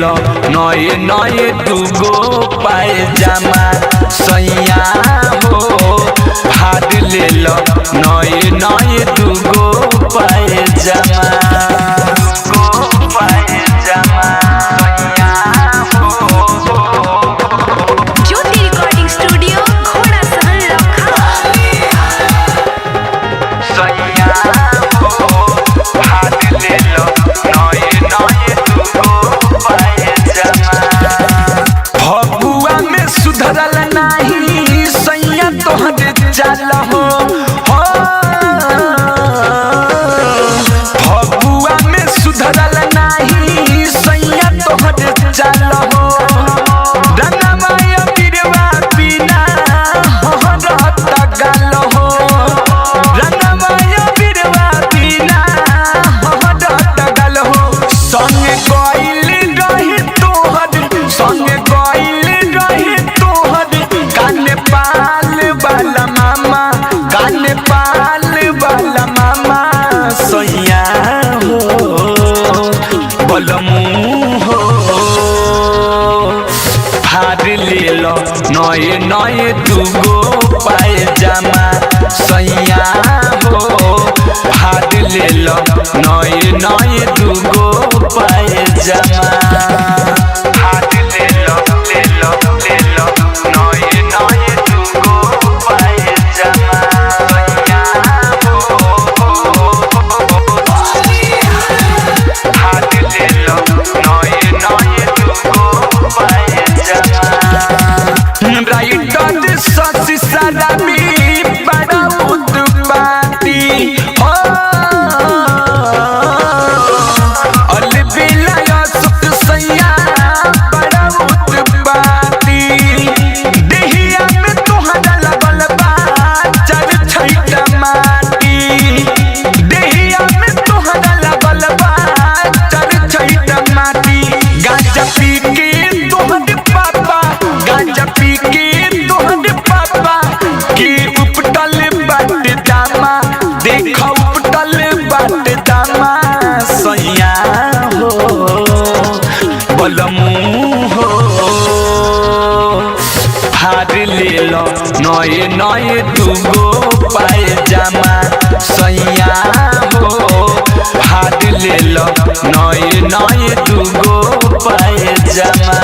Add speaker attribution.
Speaker 1: लो नए नए दुगो पायजामा सैया हो भाग ले लो नए नए दुगो पायजामा
Speaker 2: ज्योति रिकॉर्डिंग स्टूडियो घोड़ा सहन लखा
Speaker 1: सैया हो भाग ले लो नए नए दुगो पायजामा भगुआ में सुधरल नाही सैया तोहरे चाल हो भगुआ में सुधरल नाही सैया तोहरे चाल हो रंगमाय बिरवा बिना हरत गाल हो रंगमाय बिरवा बिना हरत गाल हो संगे गइल रही तोहर संगे गइल रही तोहर काने पाल वाला मामा काने पाल वाला मामा सैया हो बलमू हो भाग ले लो नए नए दुगो पायजामा सैया हो भाग ले लो नए नए दुगो पायजामा भाग ले लो नए नए दुगो पायजामा सैया हो भाग ले लो नए नए दुगो पायजामा राइटर सच सराबी बड़ा उत्पाती हो अलबिला सुख सैया बड़ा उत्पाती देहिया में तोहरा लगल बा चर छैटा माटी देहिया में तोहरा लगल बा चर छैटा माटी गांजा पी के तोहरे पापा गांजा पी के तोहरे पापा के उपटल बाट दामा देखा उपटल बाट दामा सैया हो बलमू हो भाग ले लो नए नए दुगो पायजामा सैया हो भाग ले लो नए नए दुगो पायजामा।